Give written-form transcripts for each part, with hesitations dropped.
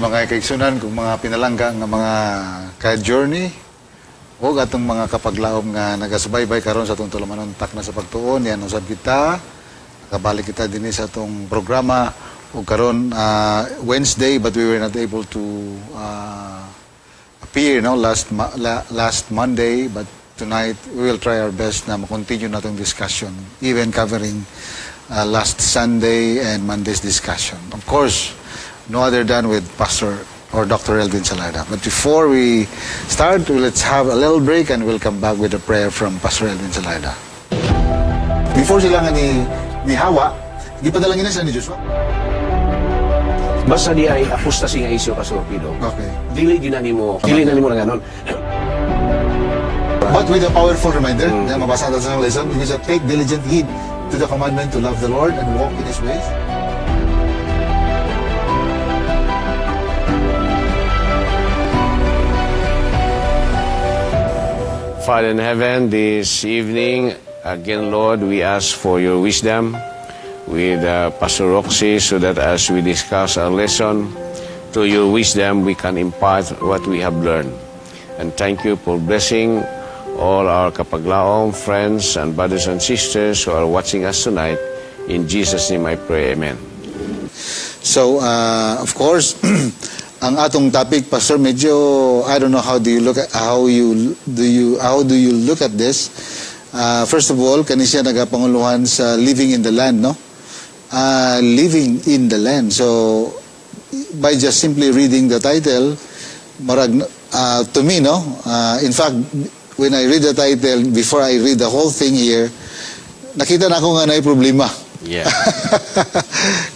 mga kaigsunan kung mga pinalangga nga mga ka-journey o atong mga kapaglaom nga nagasubaybay karon sa atong tulumanuntak na sa pagtuon. Yan usab kita. Nakabalik kita din sa atong programa o karon Wednesday, but we were not able to appear last Monday, but tonight we will try our best na ma-continue natong discussion, even covering last Sunday and Monday's discussion. Of course, no other than with Pastor or Dr. Elvin Salada. But before we start, let's have a little break and we'll come back with a prayer from Pastor Elvin Salada. Before sila nga ni Hawa, ipadala niya sila ni Joshua. Basta di ay apostasy nga isyo, Pastor Pido. Okay. Dili na nimo na ganon. But with a powerful reminder, na mabasa natin sa lesson, we should take diligent heed to the commandment to love the Lord and walk in His ways. Father in heaven, this evening, again, Lord, we ask for your wisdom with Pastor Roxy so that as we discuss our lesson, through your wisdom, we can impart what we have learned. And thank you for blessing all our kapaglaom, friends, and brothers and sisters who are watching us tonight. In Jesus' name I pray, amen. So, of course, ang atong topic, Pastor, medyo I don't know how do you look at how do you look at this. First of all, kani siya nagapanguluhan sa living in the land, no? Living in the land. So by just simply reading the title, marag to me, no? In fact, when I read the title, before I read the whole thing here, nakita na ako nga na problema. Yeah.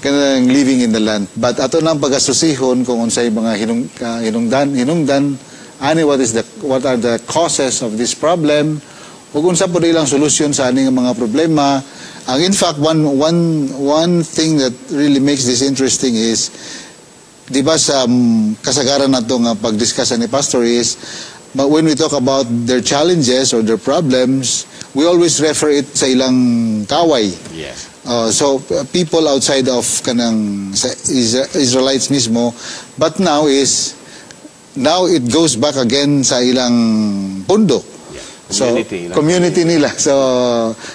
Kanang living in the land. But ato nang pagasusihon kung unsay mga hinungdan ani what are the causes of this problem ug unsa po ilang solusyon sa aning mga problema. In fact, one thing that really makes this interesting is, di ba sa kasagaran nato nga pagdiscuss ni Pastor is, but when we talk about their challenges or their problems, we always refer it sa ilang kaway. Yes. So people outside of kanang Israelites mismo, but now it goes back again sa ilang pundo. So community nila. So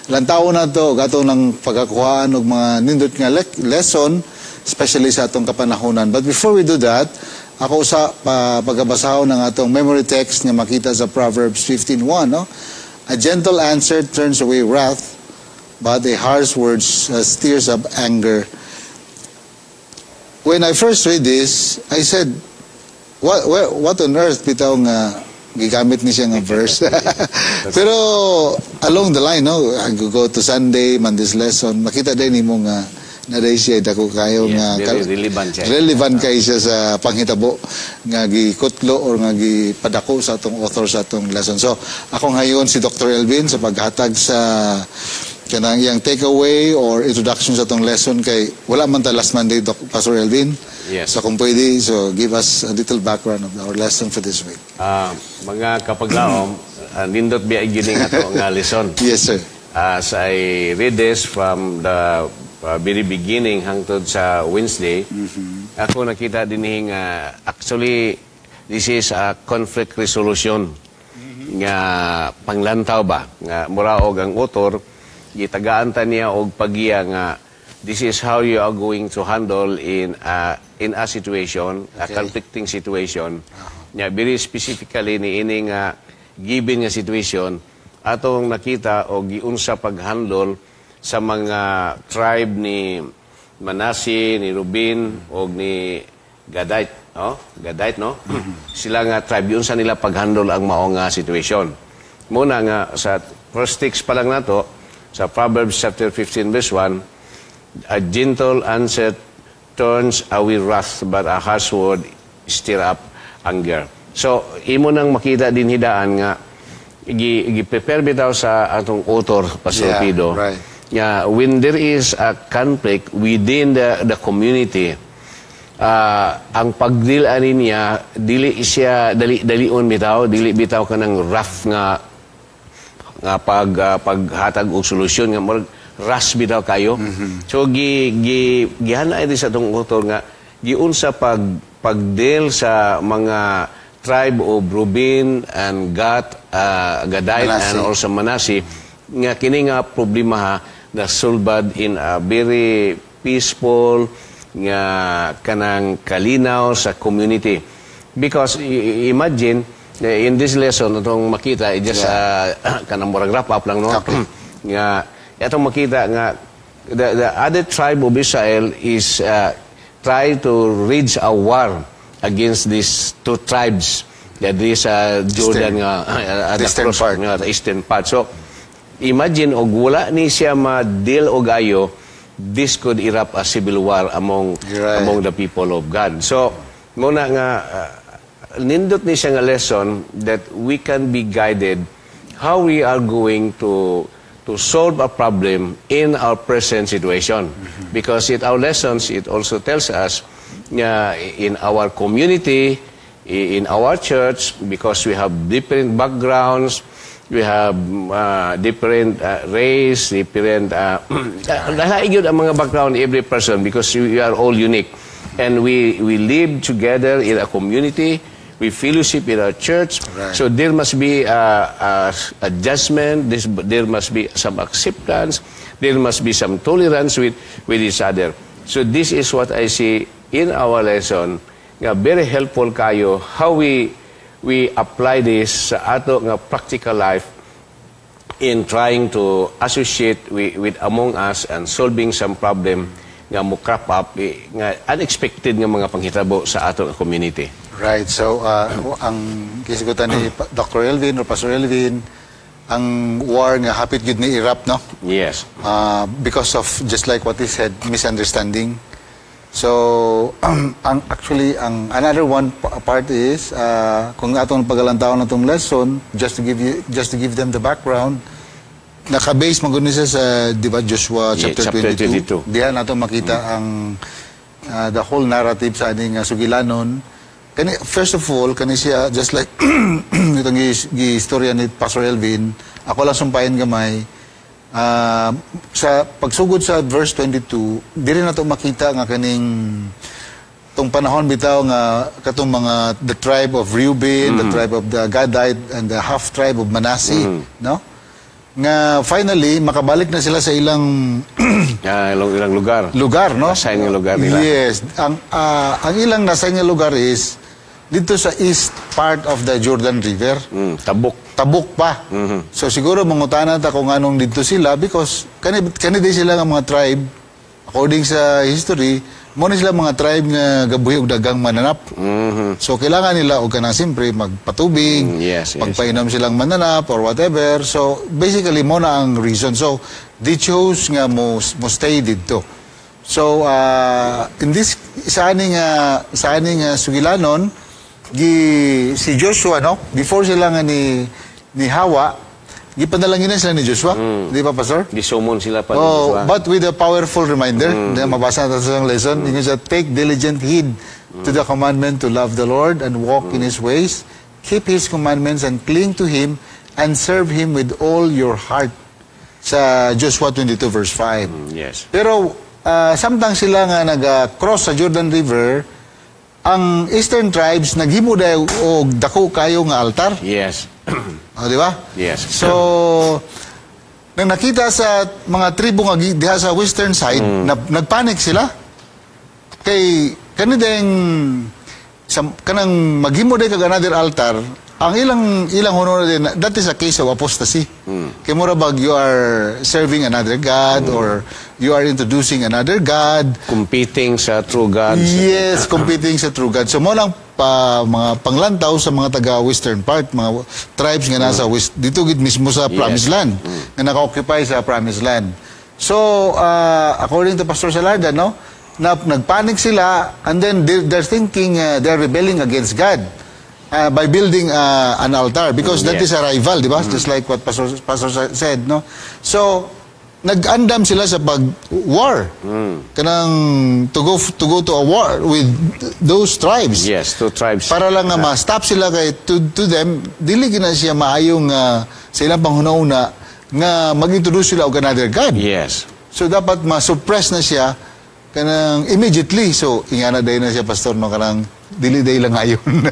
lantaw na to gato ng pagkakuhaan og mga nindot nga lesson, especially sa atong kapanahonan. But before we do that, ako sa pagabasahon ng atong memory text nga makita sa Proverbs 15:1, no? A gentle answer turns away wrath, but a harsh word stirs up anger. When I first read this, I said, what on earth bitaw nga gigamit ni siya nga verse. Pero along the line, no, I go to Sunday, Monday's lesson, makita din mo nga naday siya dako kayo nga relevant kay siya sa panghitabo nga gikutlo or nga gipadako sa atong author sa atong lesson. So ako ngayon si Dr. Elvin sa paghatag sa kanang iyang takeaway or introduction sa atong lesson kay wala man ta last Monday, Pastor Elvin. Yes. So kung pwede, so give us a little background of our lesson for this week. Mga kapaglaom, nindot biya gining ato nga lesson. Yes, sir. As I read this from the very beginning hangtod sa Wednesday, ako nakita din actually this is a conflict resolution nga panglantaw ba nga muraog ang author gitagaan ta niya og pagiya nga this is how you are going to handle in a situation, a conflicting situation. Very specifically ni ini nga given nga situation atong nakita og giunsa paghandle sa mga tribe ni Manasseh, ni Ruben og ni Gadite, no? Gadite, no? Sila nga tribe unsa nila paghandle ang mao nga situation. Muna nga sa first text pa lang nato sa Proverbs chapter 15 verse 1, a gentle answer turns away wrath, but a harsh word stir up anger. So, imo nang makita din hidaan nga i-prepare bitaw sa atong author, Pastor Pido. Right. Yeah, when there is a conflict within the community, ang pagdilaan niya dili siya dalion bitaw, dili bitaw kanang rough nga paghatag og solusyon nga rush bitaw kayo. So gihanay din sa atong author nga giunsa pagdeal sa mga tribe of Reuben and Gad, Gadite and also Manasseh, nga kini nga problema ha, na solved in a very peaceful nga kanang kalinaw sa community. Because imagine, in this lesson, itong makita, just kanang murag wrap up lang, no? Nga, itong makita nga, the other tribe of Israel is try to wage a war against these two tribes. That is Jordan nga, the eastern part. So, imagine, og wala ni siya ma-deal og ayo, this could erupt a civil war among the people of God. So, muna nga, nindot ni siya nga lesson that we can be guided how we are going to solve a problem in our present situation. Because in our lessons, it also tells us in our community, in our church, because we have different backgrounds, we have different race, different lahat ang mga background every person, because we are all unique, and we live together in a community, we fellowship in our church. So there must be adjustment, there must be some acceptance, there must be some tolerance with each other. So this is what I see in our lesson, nga very helpful kayo how we apply this sa ato nga practical life in trying to associate with among us and solving some problem nga mo crop up, nga unexpected nga mga panghitabo sa ato nga community. Right. So, ang kisigutan ni Dr. Elvin or Pastor Elvin, ang war nga hapit gud ni erupt, no? Yes. Because of, just like what he said, misunderstanding. So, actually, another one part is, kung atong pagalantaon natong lesson, just to give them the background, naka-base maguni siya sa, di ba, Joshua chapter 22. Diyan nato makita ang the whole narrative sa aning sugilanon. First of all, kani siya, just like itong gi-istorya ni Pastor Elvin, ako lang sumpayan gamay, sa pagsugod sa verse 22, diri na ito makita nga kaning tong panahon bitaw nga katong mga the tribe of Reuben, the tribe of the Gadite, and the half tribe of Manasseh, no? Nga finally makabalik na sila sa ilang ilang lugar, no? Nasayn nga lugar nila. Yes, ang ilang nasayn nga lugar is dito sa east part of the Jordan River. Tabuk pa. So siguro mangutana ta kung anong dito sila, because kanidi sila nga mga tribe, according sa history, mo sila mga tribe nga gabuhi og dagang mananap. So kailangan nila og kanang simpre magpatubig, magpainom silang mananap or whatever. So basically mo na ang reason. So they chose nga mo stay dito. So in this sa aning sugilanon, si Joshua, no, before sila nga ni Hawa, gipadalangin na sila ni Joshua, di ba, Pastor? Gisumon sila pa ni Joshua. But with a powerful reminder, na mabasa natin sa lesson, yung sa take diligent heed to the commandment to love the Lord and walk in His ways, keep His commandments and cling to Him and serve Him with all your heart. Sa Joshua 22 verse 5. Yes. Pero samtang sila nga nag-cross sa Jordan River, ang eastern tribes naghimo daw og dako kayo nga altar. Yes. Di ba? Yes. So nang nakita sa mga tribo nga diha sa western side, nagpanic sila. Kay kanang maghimo day kag another altar, ang ilang honor din, that is a case of apostasy. Kay mura bag you are serving another god or you are introducing another god, competing sa true God. Yes, competing sa true God. So mo lang mga panglantaw sa mga taga-western part, mga tribes nga nasa west, dito gid mismo sa Promised Land, nga naka-occupy sa Promised Land. So according to Pastor Salarda, no, nagpanic sila, and then they're thinking they're rebelling against God. By building an altar, because that is a rival, di ba? Just like what Pastor said, no? So nag-andam sila sa pag-war. Kanang to go to a war with those tribes. Yes, two tribes. Para lang nga ma-stop sila kay to them, dili gina siya maayong sa ilang panghuna-una nga mag-introduce sila og another god. Yes. So dapat ma-suppress na siya kanang immediately. So ingana day na siya, Pastor, no, kanang dili day lang ngayon.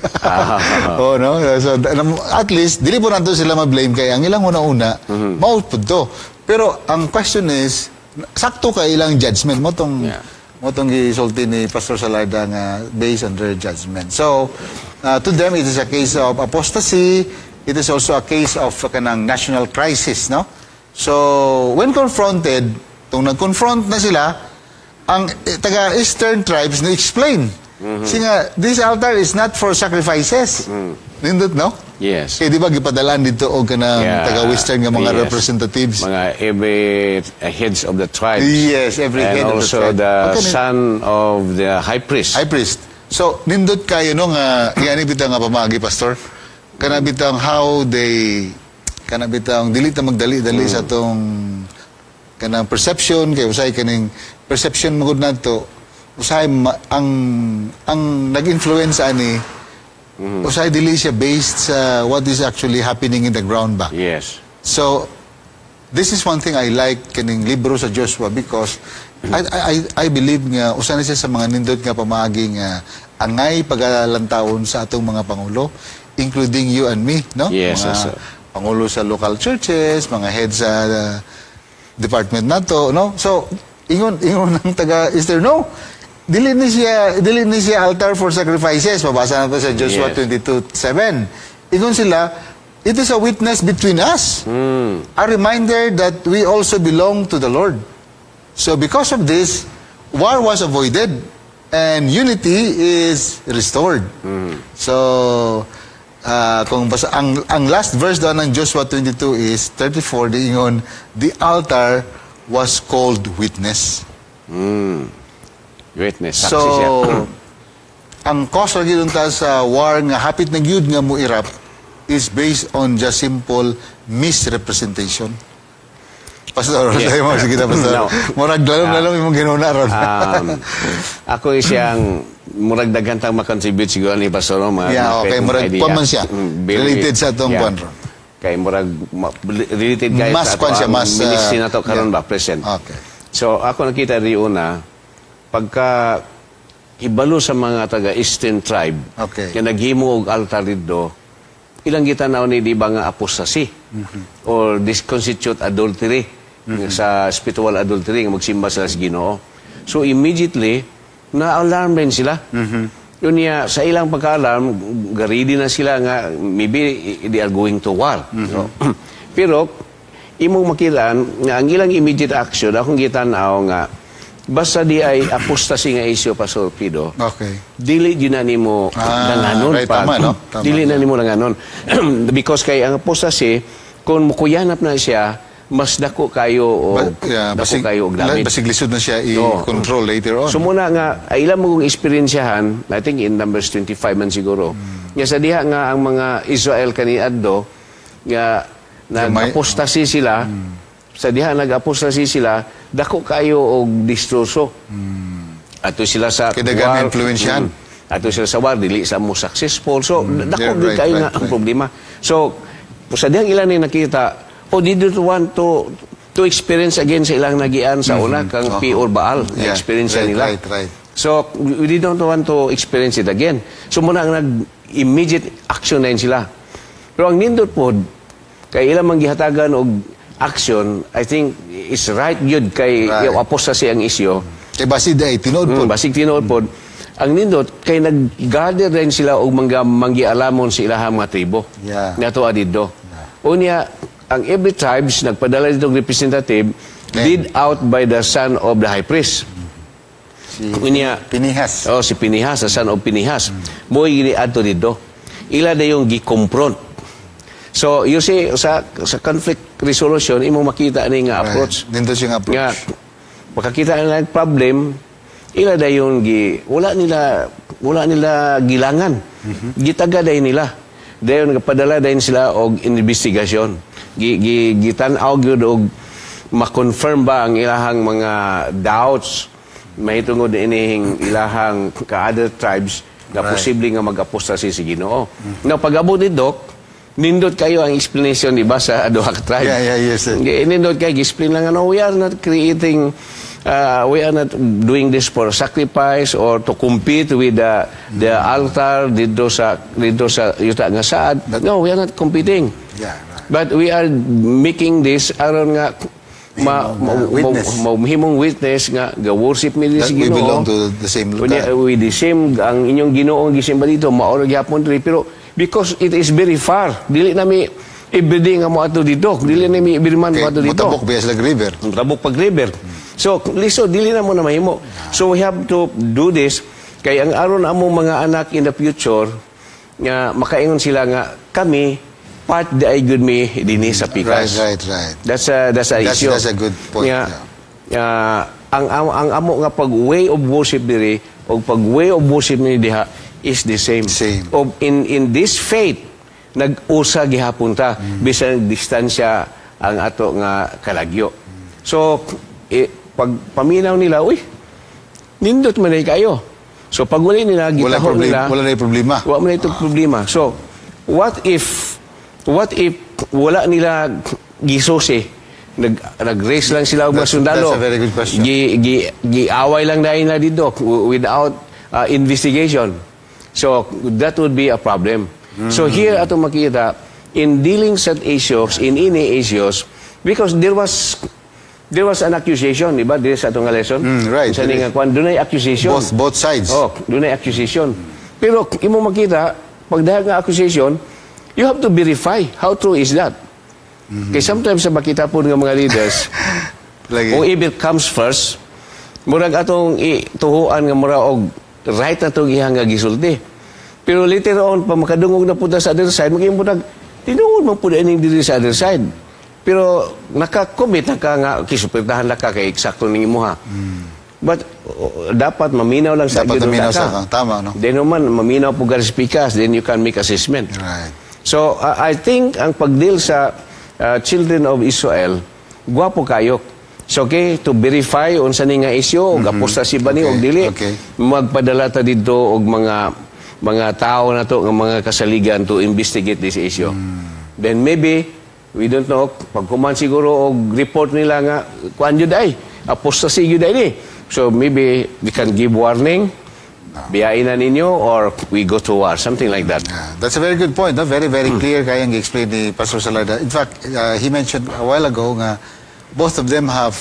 Oh, no? So, at least, dili po nato sila ma-blame kay ang ilang una-una, maut po to. Pero ang question is, sakto ka ilang judgment mo tong gisulti ni Pastor Salarda nga based on their judgment. So, to them, it is a case of apostasy. It is also a case of kanang national crisis, no? So, when confronted, kung nag-confront na sila, ang taga-Eastern tribes na-explain. Kasi nga, this altar is not for sacrifices. Nindot, no? Yes. Kaya di ba, gipadalaan dito o kanang taga-Western nga mga representatives? Mga every heads of the tribes. Yes, every head of the tribe. And also the son of the high priest. High priest. So, nindot kayo, no, nga, yan bitang nga pamagi, Pastor. Kanabitang how they, kanabitang dilita magdali-dali sa tong kanang perception, kaya usay kaning perception magud nato, usay ang nag-influence ani, usay dili siya based sa what is actually happening in the ground ba. Yes. So, this is one thing I like kaning libro sa Joshua because I believe nga usa na siya sa mga nindot nga pamaagi nga angay pag-alantawon sa atong mga pangulo, including you and me, no? Yes, mga pangulo sa local churches, mga heads sa department nato, no? So, ingon ng taga-Eastern, no? Dili ni siya altar for sacrifices. Mabasa na to sa Joshua 22:7. Ingon sila, it is a witness between us. A reminder that we also belong to the Lord. So, because of this, war was avoided and unity is restored. So, kung basa, ang last verse doon ng Joshua 22 is 34, di ingon, the altar was called witness. Witness. So, ang cause lagi doon ta sa war nga hapit na gyud nga muirap is based on just simple misrepresentation. Pastor, say mo, sige na, Pastor. Murag lalong imong ginuna ron. Ako siyang murag daghang makontribute siguro ni Pastor no, okay, murag paman siya. Related sa atong kwan ron. Kay murag related kay mas sa kwan siya, mas ministry na to karon ba present. Okay. So ako nakita ri una pagka hibalo sa mga taga Eastern tribe nga naghimo og altar didto, ilang gitanaw ni di ba nga apostasy or this constitute adultery sa spiritual adultery nga magsimba sila sa Ginoo. So immediately na-alarm rin sila. Yun niya, sa ilang pagka-alarm, ready na sila nga, maybe they are going to war. So, pero, imong makitaan, nga ang ilang immediate action, akong gitanaw nga, basta di ay apostasy nga isyo, Pastor Pido, dili di na nimo nanganon. Dili na nimo nanganon. Because kay ang apostasy, kung mukuyanap na siya, mas dako kayo o dako kayo og damit. Basig lisod na siya i-control later on. So muna nga, ilang mong eksperyensyahan, I think in Numbers 25 man siguro, nga sa diha nga ang mga Israel kaniadto, nga nag-apostasy sila, sa diha nag-apostasy sila, dako kayo og distroso. Ato sila sa war. Influensyahan. Ato sila sa war, dili sa mo successful. So, dako din kayo nga ang problema. So, sa dihang ilan ni nakita, they don't want to experience again sa ilang nagian sa una kang P.O. Baal na experience nila. So, we don't want to experience it again. So, muna ang nag-immediate action na yun sila. Pero ang nindot po, kay ilang manggihatagan og action, I think it's right yun kay yung apostasy ang isyo. Kay basig ay tinood po. Basig tinood po. Ang nindot, kay nag-gather rin sila og manggialamon sa ilahang mga tribo. Nga to adiddo. Unya, ang every tribes nagpadala ditong representative lead out by the son of the high priest. Si Pinihas. Si Pinihas, the son of Pinihas. Mo'y giniadto dito. Ila na yung gi-confront. So, you see, sa conflict resolution, imong makita ni nga approach. Dito siyang approach. Nga, makakita nila problem, ila na yung wala nila gilangan. Gitaga dahin nila. Dayon nagpadala dahin sila og investigasyon. Gitanaw gyud og ma-confirm ba ang ilahang mga doubts mahitungod inihing ilahang ka-other tribes na posible nga mag-apostasy si Ginoo. Now, pag-abot ni Doc, nindot kayo ang explanation, di ba, sa Aduhak tribe? Yes. Nindot kayo, explain lang, we are not creating we are not doing this for sacrifice or to compete with the altar dito sa yuta nga saad. No, we are not competing. Yeah, right. But we are making this aron nga mahimong witness nga ga-worship mi That si we Ginoo. belong to the same lugar. We the same ang inyong Ginoo gisimba dito maoro gyapon diri, pero because it is very far, dili nami everyday nga mo ato dito, dili nami birman mo ato dito. Mutabok biya sa river. Mutabok pag river. So liso dili na mo na mahimo. So we have to do this kay ang aron among mga anak in the future nga makaingon sila nga kami part di ay good me dinhi sa pikas. Right. That's a issue. That's a good point. Ang amo nga pag way of worship diri o pag way of worship ni diha is the same. Of in this faith nag-usa gihapon ta bisan distansya ang ato nga kalagyo. So pag paminaw nila, uy, nindot man kayo. So pag wala nila gitahon nila, wala na problema. Wala man ito problema. So what if wala nila gisusi, nag-race lang sila og mga sundalo. That's a very good question. Giaway lang dahil na dito without investigation. So that would be a problem. So here ato makita in dealing sa issues, in any issues, because there was an accusation, di ba? Dito sa itong lesson. Right. Sa nga kwan, doon ay accusation. Both sides. Oh, doon ay accusation. Pero imo makita, pag dahil nga accusation, you have to verify how true is that. Kaya sometimes sa makita po ng mga leaders, kung if it comes first, murag atong ituhuan nga mura og right na itong ihang nga gisulti. Pero later on, pa makadungog na punta sa other side, maging murag, tinuod mo po na ining diri sa other side. Pero naka-commit na ka nga, kisupertahan na ka kay eksakto ng imuha. But dapat maminaw lang sa dapat maminaw sa tama, no? Then naman, maminaw po spikas, then you can make assessment. Right. So, I think ang pag-deal sa children of Israel, guwapo kayo. So, okay, to verify on sa nga issue, o apostasy ba ni, o dili, magpadala ta dito og mga tao na to, mga kasaligan to investigate this issue. Then maybe, we don't know, pagkuman siguro og report nila nga, kuan yun ay, apostasy yun ay ni. So maybe we can give warning, biyain na ninyo, or we go to war, something like that. That's a very good point. No? Very, very clear kaya ang explain ni Pastor Salada. In fact, he mentioned a while ago nga both of them have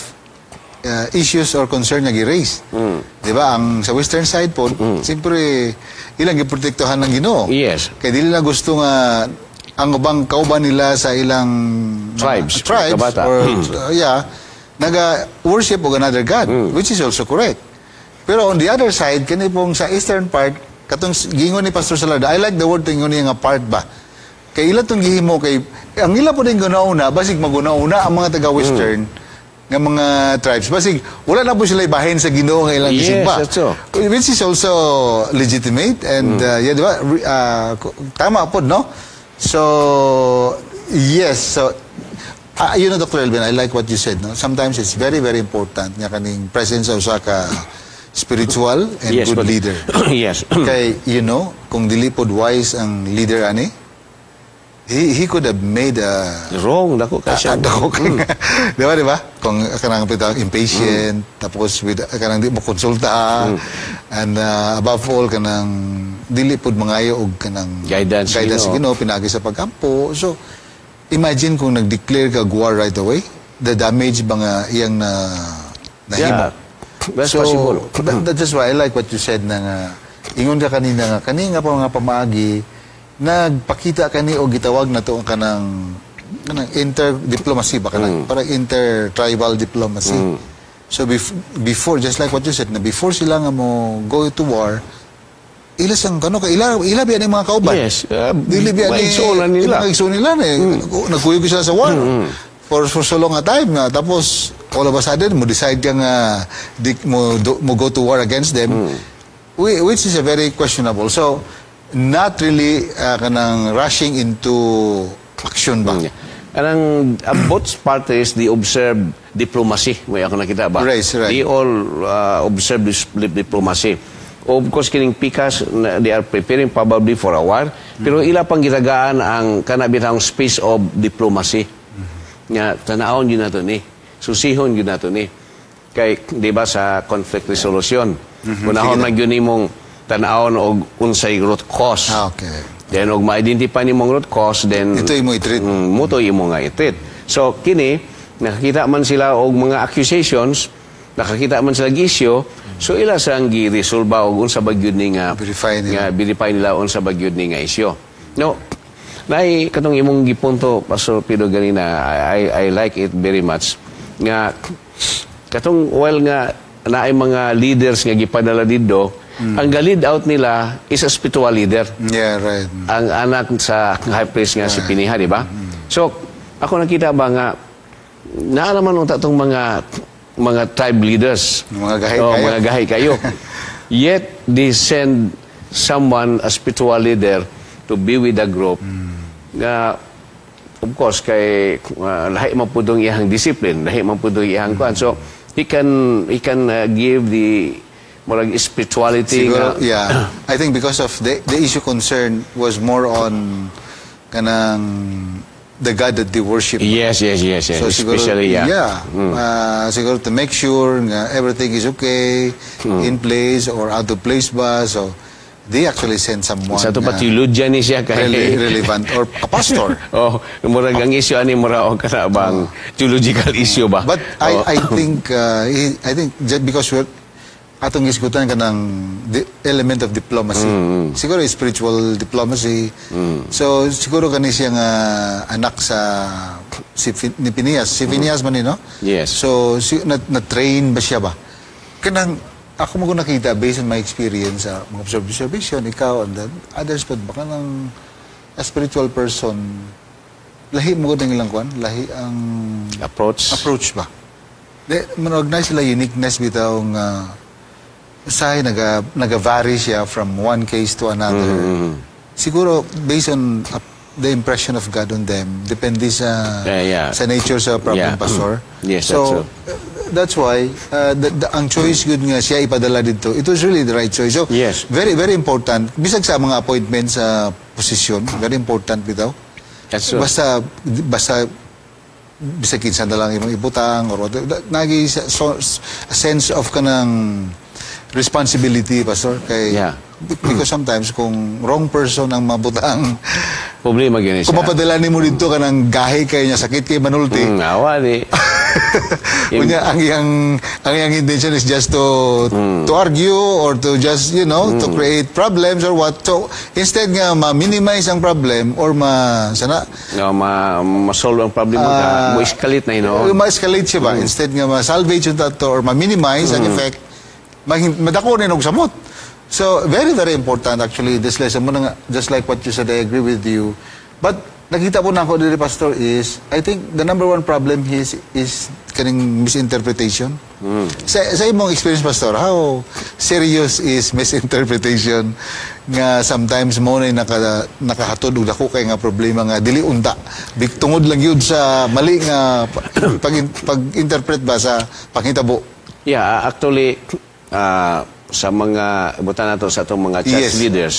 issues or concern nga gi-raise. Di ba? Ang sa western side po, siyempre, ilang giprotektohan ng Ginoo. Yes. Kaya dili na gusto nga ang ubang kauban nila sa ilang tribes or naga-worship of another God, which is also correct. Pero on the other side, kani pong sa eastern part, katong gingon ni Pastor Salada, I like the word gingon niya nga part ba. Kay ila tong gihimo kay ang ila po din gunauna, basig maguna-una ang mga taga-western nga mga tribes. Basig wala na po sila ibahin sa Ginoo nga ilang gisimba. Which is also legitimate and di ba? Tama po, no? So, yes. So, Dr. Elvin, I like what you said. No? Sometimes it's very, very important nga kaning presence of ka spiritual and good leader. Yes. Kay, kung dili pod wise ang leader ani, he could have made a wrong dako ka siya. Dako ka. Di ba? Kung kanang impatient, tapos kanang di mo konsulta, and above all kanang dili pod mangayo og kanang guidance pinagi sa pagkampo. So imagine kung nag-declare ka war right away, the damage ba nga iyang nahimo. That's possible. That's why I like what you said na ingon ka kanina nga kani nga pa mga pamaagi nagpakita kani og gitawag na to kanang inter-diplomacy ba kanang para inter-tribal diplomacy. So before, just like what you said, na before sila nga mo go to war, ilas ang ila biya ni mga kauban. Yes. Dili biya ni mga igsoon nila. Nagkuyog sila sa war for so long a time. Tapos, all of a sudden, mo decide ka nga mo go to war against them, which is a very questionable. So, not really kanang rushing into action ba? Anang both parties, they observe diplomacy. May ako nakita ba? Right. They all observe diplomacy. Of course, kining pikas, they are preparing probably for a war. Pero ila pang gitagaan ang kanabitang space of diplomacy. Nga, tanahon yun nato ni. Susihon yun nato ni. kay di ba sa conflict resolution. Unahon man gyud nimong tan-awon og unsay root cause. Okay. Then og ma-identify nimong root cause, then Ito imo i-treat. muto imo nga i-treat. So kini nakakita man sila og mga accusations, nakakita man sila issue, so ila sang gi-resolve og unsa ba gyud ni nga verify nila unsa ba gyud ni nga issue. No. Nay katong imong gipunto Pastor Pedro ganina, I like it very much nga katong while nga naay mga leaders nga gipadala didto, ang galid out nila is a spiritual leader. Yeah, right. Ang anak sa high priest nga si Piniha, di ba? So, ako nakita ba nga naalaman ng tatong mga tribe leaders. Mga gahay kayo. Mga gahay kayo. Yet, they send someone, a spiritual leader, to be with the group. Nga, of course, kay lahi man pudong iyang discipline, lahi man pudong iyang kuan. So, he can give the spirituality. Siguro, yeah. I think because of the issue concern was more on kanang the God that they worship. Yes. So Especially, siguro, siguro to make sure nga everything is okay, in place or out of place ba. So they actually send someone. Sa ito pa theologian ni siya kay relevant or a pastor. Murag ang issue ani mura og kanabang theological issue ba. But I think just because we're atong isgutan ka ng element of diplomacy. Siguro spiritual diplomacy. So siguro kani siya nga anak sa ni Pinias. Si Pinias man no? Yes. So na-train ba siya ba? Kanang ako mo nakita based on my experience sa mga observation, ikaw and then others but baka ng a spiritual person lahi mo ng ilang kwan, lahi ang approach ba? Manognize sila uniqueness bitaw nga usahay naga-vary siya from one case to another. Siguro based on the impression of God on them, depende sa nature sa problem, Pastor. Yes, so that's why ang choice good nga siya ipadala dito. It was really the right choice. So yes, very very important. Bisag sa mga appointments sa posisyon, very important bitaw. Basta bisag kinsa na lang imong ibutang or nagi sense of kanang responsibility, Pastor, kay because sometimes kung wrong person ang mabutang, problema gyud siya. Kung mapadala nimo dito ka ng gahi kay nya sakit kay manulti. Awa di. Kunya ang iyang intention is just to argue or to just to create problems or what. So instead nga ma-minimize ang problem or ma-solve ang problem mo escalate na ma-escalate siya ba? Instead nga ma-salvage yung tato or ma-minimize ang effect, madako rin og samot. So, very, very important actually, this lesson mo na, just like what you said, I agree with you. But, nakita po na ako dito, Pastor, is, I think the number one problem is kaning misinterpretation. Sa imong experience, Pastor, how serious is misinterpretation nga sometimes mo na nakahatod og dako kay nga problema nga dili unta. Tungod lang yun sa mali nga pag-interpret ba sa panghitabo? Yeah, actually, sa mga ibutan nato sa atong mga church leaders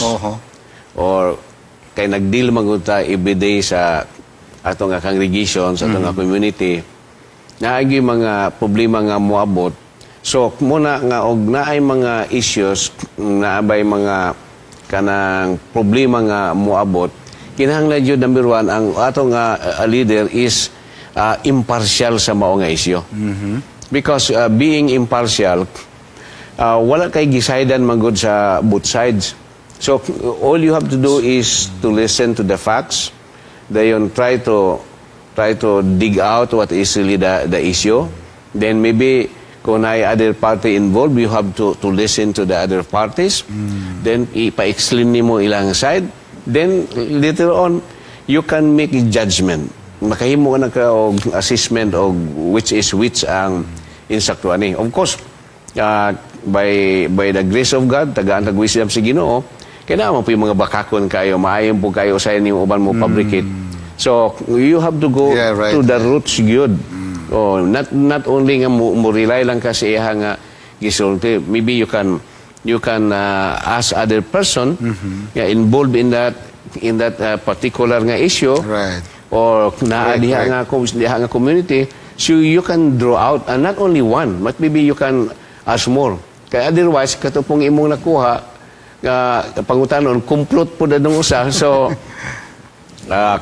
or kay nagdeal magunta everyday sa atong congregation, sa atong community, naagi mga problema nga moabot. So muna nga og naay mga issues, naabay mga kanang problema nga moabot, kinahanglan jud number one ang atong leader is impartial sa mao nga issue. Because being impartial, wala kay gisaydan magud sa both sides. So all you have to do is to listen to the facts, then try to dig out what is really the issue. Then maybe kung ay other party involved, you have to listen to the other parties. Then ipa-explain nimo ilang side. Then later on you can make a judgment. Makahimo ka og assessment og which ang insakto ani. Of course, by the grace of God, tagaan tag wisdom si Ginoo, kaya naman po yung mga bakakon kayo, maayon po kayo sa inyo uban mo fabricate. So, you have to go to the roots good. Not only nga mo rely lang ka sa iya nga gisulti. Maybe you can ask other person involved in that particular nga issue or diha nga community, so you can draw out not only one, but maybe you can ask more. Kaya otherwise, katupong imong nakuha, pangutanon, kumplot po na nung usa. So,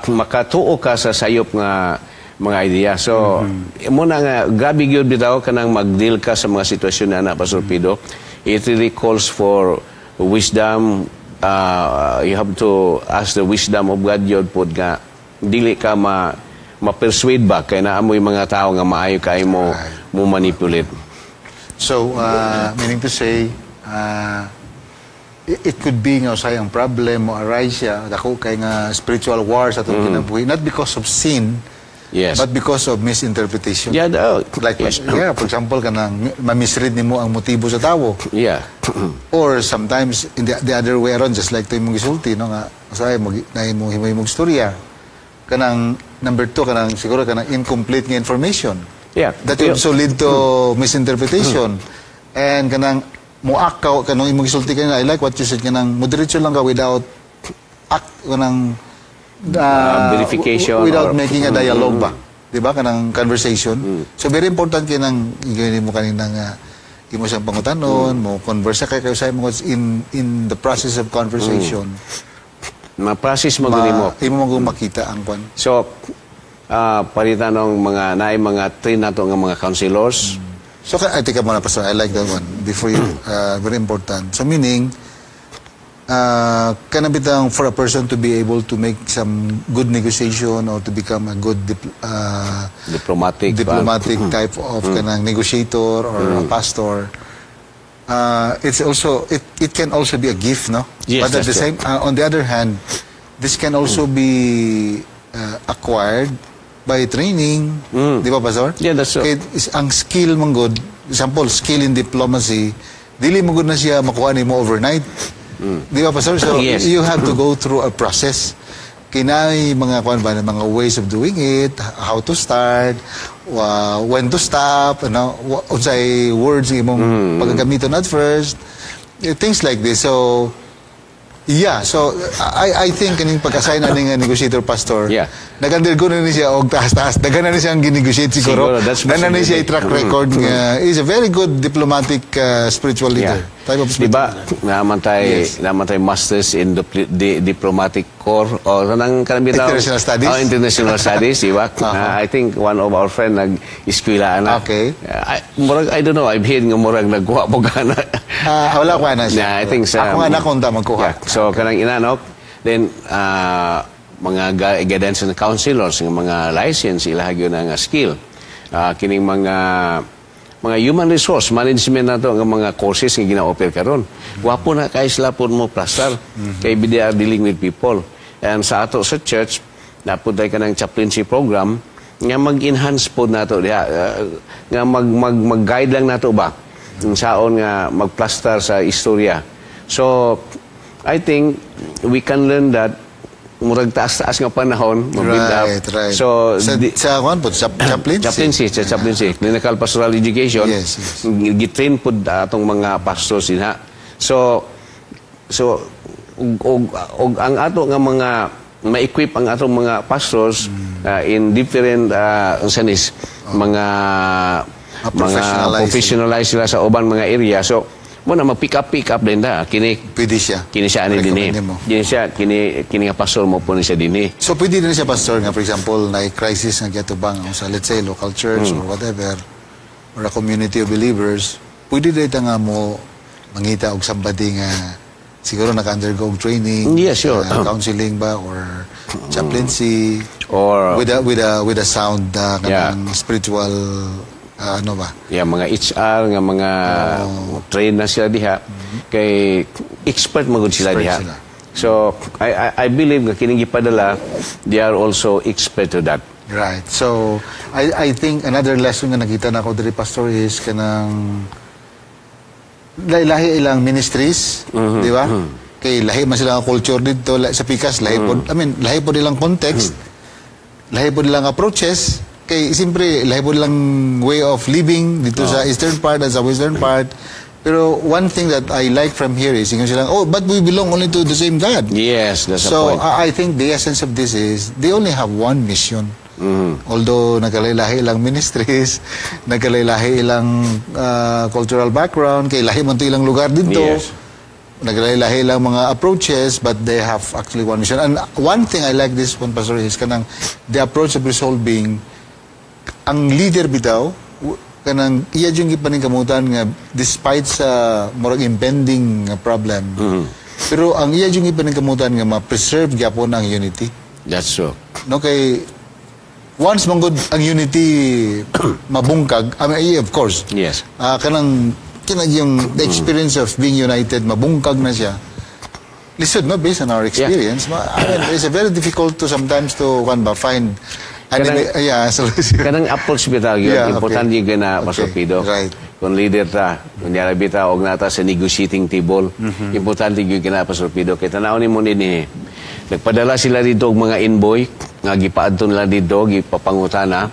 makatuo ka sa sayop nga mga idea. So, muna nga, grabe yun bitaw ka nang mag-deal ka sa mga sitwasyon na anak, Pastor Pido. It really calls for wisdom. You have to ask the wisdom of God yun po nga dili ka ma-persuade ba kaya naamoy mga tao nga maayo kayo mo manipulate. So, meaning to say, it could be nga sayang problem mo arise siya, dako kay nga spiritual wars atong kinabuhi, not because of sin, yes, but because of misinterpretation. Yeah, like, yes. for example, kanang ma-misread nimo ang motibo sa tawo. Yeah. Or sometimes, in the other way around, just like to imong gisulti, no, nga, say, na imong storya. Kanang, number 2, kanang, siguro kanang incomplete nga information. Yeah. That will also lead to misinterpretation. And kanang, muakaw, kanang imong gisulti kanina, I like what you said, kanang, moderation lang ka without, kanang, verification. Without making a dialogue ba? Diba? Kanang conversation. So, very important kanang, igawin mo kanina nga, imo siyang pangutanon, mo converse kayo sa mo in the process of conversation. Ma-process mo gani mo. Imo mo makita ang kwan. So, palitan ng mga train nato nga mga counselors. So, I think muna, Pastor, I like that one. Before you, very important. So, meaning, kanabitang for a person to be able to make some good negotiation or to become a good diplomatic type of kanang negotiator or a pastor, it's also it can also be a gift, no? Yes, but at the same on the other hand, this can also be acquired by training, di ba, Pastor? Yeah, that's so. Ang skill mong good, example, skill in diplomacy, dili mo good na siya makuha ni mo overnight. Di ba, Pastor? So, yes, you have to go through a process. Kinay mga mga ways of doing it, how to start, when to stop, unsay words imong pagagamiton at first, things like this. So, yeah, so I think kaning pagka-assign na ng negotiator pastor, yeah, nag-undergo na siya og taas-taas, dagan na siya ang ginegotiate siguro. Dagan na siya i-track record nga is a very good diplomatic spiritual leader. Type of spiritual leader. Naman tayo masters in diplomatic corps o kanang international studies. International studies, diba? I think one of our friend nag-eskwela na. Okay. I don't know, I've heard nga murag nagkuha po gana. Wala ko na siya. Yeah, I think sa... Ako nga nakunta magkuha. Yeah. So, kanang inanok, then, mga guidance and counselors, mga license, ilahagyo na nga skill. Kining mga human resource management na to, nga mga courses nga gina-offer karon. Wapo na kay sila po mo plastar. Kay they are dealing with people. And sa ato sa church, napunta ka ng chaplaincy program, nga mag-enhance po na to. Nga mag-guide lang na to ba? Saon nga mag-plastar sa istorya. So, I think we can learn that murag taas-taas nga panahon, mag-build up. Right. So, sa chaplaincy? Chaplaincy, clinical pastoral education, yes. gitrain po atong mga pastors din ha. So ang ato nga mga ma-equip ang atong mga pastors in different mga professionalize sila sa ubang mga area. So, muna mag-pick up din da. Pwede siya. Kini siya ani dinhi. Kini nga pastor mo po ni siya dinhi. So, pwede din siya pastor nga, for example, na crisis nga gyatubang sa, let's say, local church or whatever, or a community of believers, pwede din nga mo mangita og somebody nga siguro naka-undergo training, yes, sure. Counseling ba, or chaplaincy, or with a sound spiritual mga HR nga mga train na sila diha kay expert magud sila diha. So I believe nga kining gipadala, they are also expert to that. Right. So I think another lesson nga nakita nako diri, Pastor, is kanang lahi ilang ministries, di ba? Kay lahi man sila ang culture dito sa Pikas, lahi po nilang context, lahi po nilang approaches. Kay siyempre lahi po nilang way of living dito sa eastern part at sa western part. Pero one thing that I like from here is, yung sila, oh, but we belong only to the same God. Yes, that's the So, point. I think the essence of this is, they only have one mission. Although, nagkalahi ilang ministries, nagkalahi ilang cultural background, kailahi man ito ilang lugar dito, Yes. nagkalahi ilang mga approaches, but they have actually one mission. And one thing I like this one, Pastor, is kanang the approach of resolving, ang leader bitaw, kanang iya yung ipaning kamutan nga despite sa murag impending problem, pero ang iya yung ipaning kamutan nga ma-preserve gyapon ang unity. That's true. No, kay once manggod ang unity mabungkag, I mean, of course, Yes. kanang yung the experience of being united, mabungkag na siya. Listen, no, based on our experience, I mean, it's very difficult to sometimes to find Kanang approach bitaw yun, importante yung na Pasorpido. Right. Kung leader ta, kunyara bitaw, og nata sa negotiating table, importante yung na Pasorpido. Kaya tanawin mo nini, nagpadala sila dito og mga invoice, nga gipaadto nila dito, gipapangutana.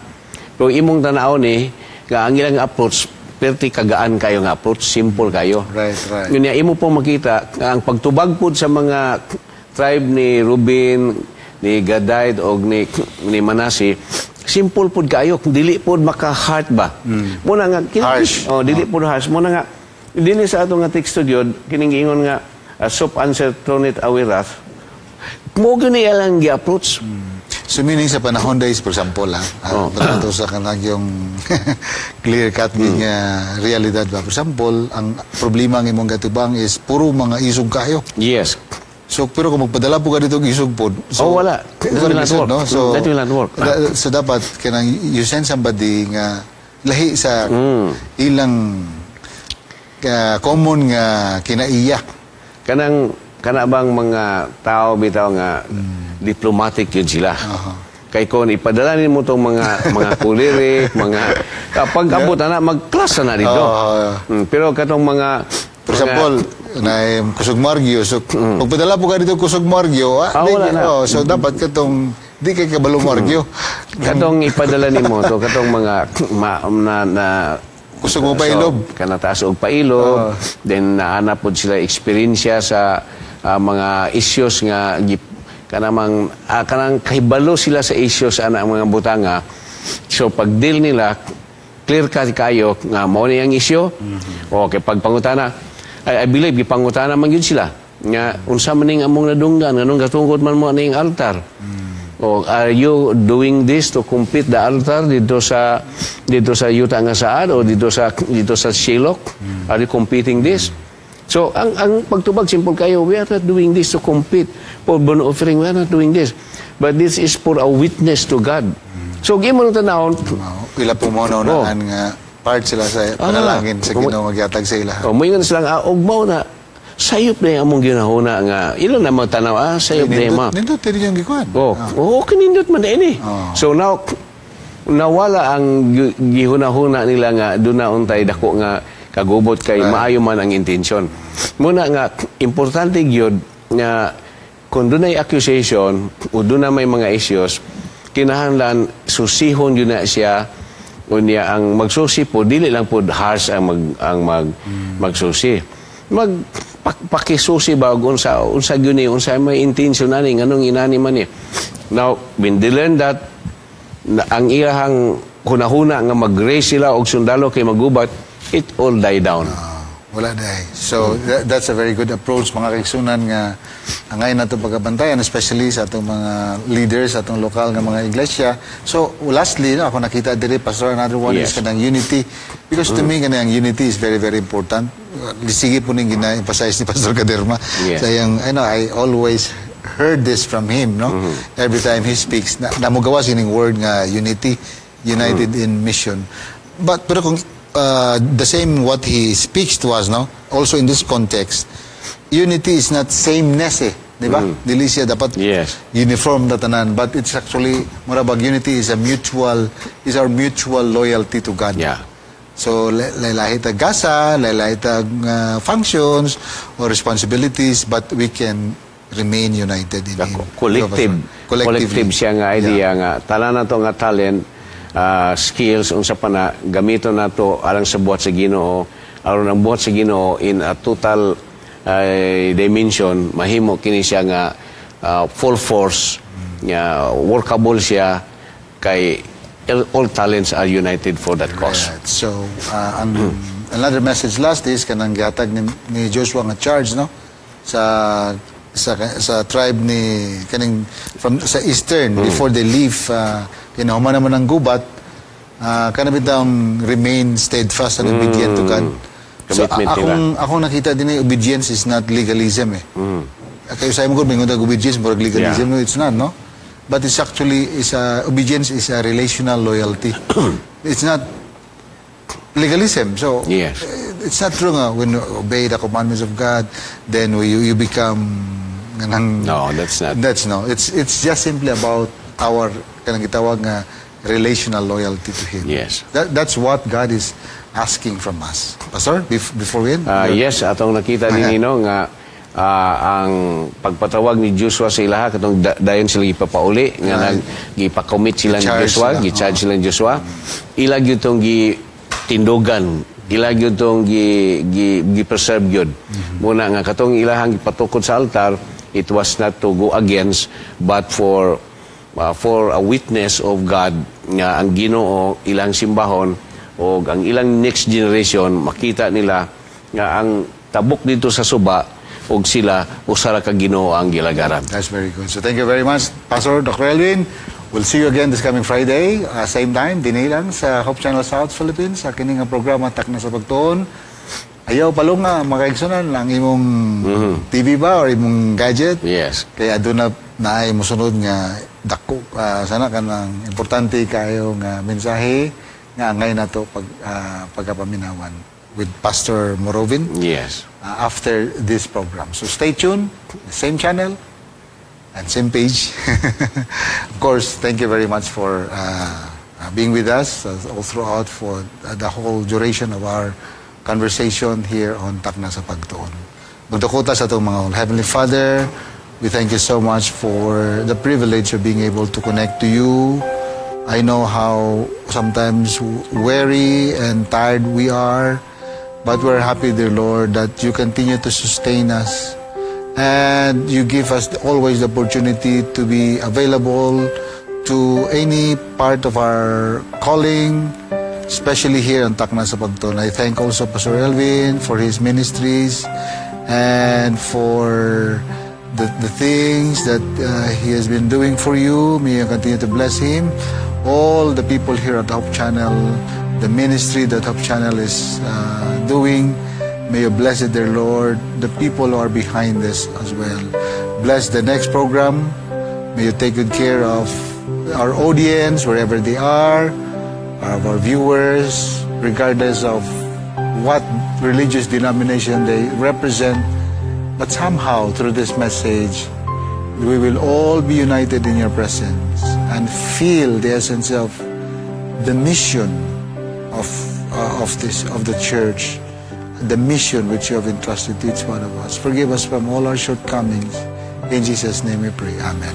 Pero imong tanaw ni, nga ang ilang approach, perti kagaan kayo nga approach, simple kayo. Right. Yun imo po makita, ang pagtubag po sa mga tribe ni Ruben, ni Gadai o ni Manasi, simple po kayo, dili po maka-heart ba? Muna nga, harsh. Dili po harsh. Muna nga, dili sa ato nga teksto yun, kiningingon nga, soft answer thrown it away wrath, mo gani lang gi-approach. So meaning sa panahon days, for example, ito sa kanag yung clear-cut realidad ba? For example, ang problema ng imong gatubang is puro mga isog kayo. Yes. So, pero kung magpadala po ka dito ng isog po, so, wala. That will not work. No? So, that will not work. So, dapat, you send somebody nga lahi sa ilang common nga kinaiyak. Kana bang mga tao bitaw nga diplomatic yun sila. Kay kon ipadala mo tong mga kulirik, kapag abot na mag-class na dito. Pero katong mga for example, na kusog margyo. So, magpadala po ka dito kusog margyo. Wala na. So, dapat katong di kay kabalo margyo. Katong ipadala nimo to, katong mga kusog mo pailob. Kanataas og pailob. Then naana pod sila eksperyensya sa mga issues nga kanang kahibalo sila sa issues ana mga butanga. So pag deal nila clear kayo nga mao ni ang issue. Okay, pag pangutana I believe gipangutana man gyud sila nga unsa man ning among nadunggan nganong gatungkod man mo ning altar. O are you doing this to complete the altar dito sa yuta nga saad o dito sa Shiloh? Are you competing this? So, ang pagtubag, simple kayo, we are not doing this to compete for burnt offering. We are not doing this. But this is for a witness to God. So, gimo nung tanawon. Pila po mo na nga part sila sa panalangin sa Ginoo magyatag sa ila. Moingon silang, ugmaw na, sayop na yung among ginahuna nga, ilan na mga tanaw, sayop na yung mga. Nindot, tiri yung gikuan. Kanindot man na ini. So, now, nawala ang gihuna-huna nila nga, doon na untay dako nga, kagubot kay maayo man ang intensyon. Muna nga, importante gyud nga kung doon ay accusation o doon na may mga issues, kinahanglan susihon yun na siya o niya ang magsusi po, dili lang po harsh ang magsusi. Pakisusi ba unsa gyud ni unsa may intention ani nganong inani man ni. Now, when they learn that ang iyahang hunahuna nga mag-raise sila og sundalo kay magubat, it all die down. Wala dahi. So, that's a very good approach, mga kaigsunan nga angay na ito pagkabantayan, especially sa itong mga leaders, sa itong lokal nga mga iglesia. So, lastly, ako nakita diri, Pastor, another one is kanang unity. Because to me, kanang unity is very, very important. Sige po ning gina-emphasize ni Pastor Caderma. I always heard this from him, no? Every time he speaks, namugawas yung word nga unity, united in mission. Pero kung the same what he speaks to us, no? Also in this context, unity is not sameness, di ba? Dili siya dapat uniform na tanan, but it's actually murabag unity is our mutual loyalty to God. So lahi ta gasa, lahi ta functions or responsibilities, but we can remain united in Him. Collective siya nga idea nga tanan nato nga talent, skills unsa pa na gamito nato alang sa buhat sa Ginoo aron ang buhat sa Ginoo in a total dimension, mahimo kini siya nga full force, nga workable siya, kay all talents are united for that cause. Right. So, another message last is kanang gihatag ni Joshua nga charge, no? Sa tribe ni kaning from sa eastern before they leave kinahuman naman ang gubat, kanabit ang remain steadfast and obedient to God. So akong nakita din obedience is not legalism eh. Kayo sa mo ko bingon obedience murag legalism, no, it's not, no? But it's actually obedience is a relational loyalty. It's not legalism. So yes, it's not true nga when you obey the commandments of God, then you become no, that's not. That's no. It's just simply about our kanang gitawag nga relational loyalty to Him. Yes. That's what God is asking from us. Pastor, before we end? Yes, atong nakita din nga ang pagpatawag ni Joshua sa ilaha katong dayon sila gipapauli nga gipa-commit sila ni Joshua, gi-charge sila ni Joshua. Ila gyud tong gitindugan, ila gyud tong gi-preserve gyud. Muna nga katong ilahang gipatukod sa altar, it was not to go against but for a witness of God nga ang Ginoo ilang simbahon o ang ilang next generation makita nila nga ang tabok dito sa suba og sila usara ka Ginoo ang gilagaran. That's very good. So thank you very much, Pastor Dr. Elwin. We'll see you again this coming Friday, same time, dinay lang sa Hope Channel South Philippines, sa kining nga programa Takna sa Pagtuon. Ayaw palong nga makaigsunan lang imong TV ba or imong gadget. Yes. Kaya doon na ay musunod nga dako sana kanang importante kayo nga mensahe nga ngay nato pagkapaminawan with Pastor Morovin. Yes. After this program. So stay tuned, same channel and same page. Of course, thank you very much for being with us all throughout for the whole duration of our conversation here on Takna sa Pagtuon. Magdakuta sa itong mga Heavenly Father, we thank you so much for the privilege of being able to connect to you. I know how sometimes weary and tired we are, but we're happy, dear Lord, that you continue to sustain us and you give us always the opportunity to be available to any part of our calling, especially here on Takna sa Pagtuon. I thank also Pastor Elvin for his ministries and for the things that he has been doing for you. May you continue to bless him. All the people here at Hope Channel, the ministry that Hope Channel is doing, may you bless it, dear Lord. The people who are behind this as well. Bless the next program. May you take good care of our audience, wherever they are, of our viewers, regardless of what religious denomination they represent. But somehow, through this message, we will all be united in your presence and feel the essence of the mission of the church, the mission which you have entrusted to each one of us. Forgive us from all our shortcomings. In Jesus' name we pray. Amen.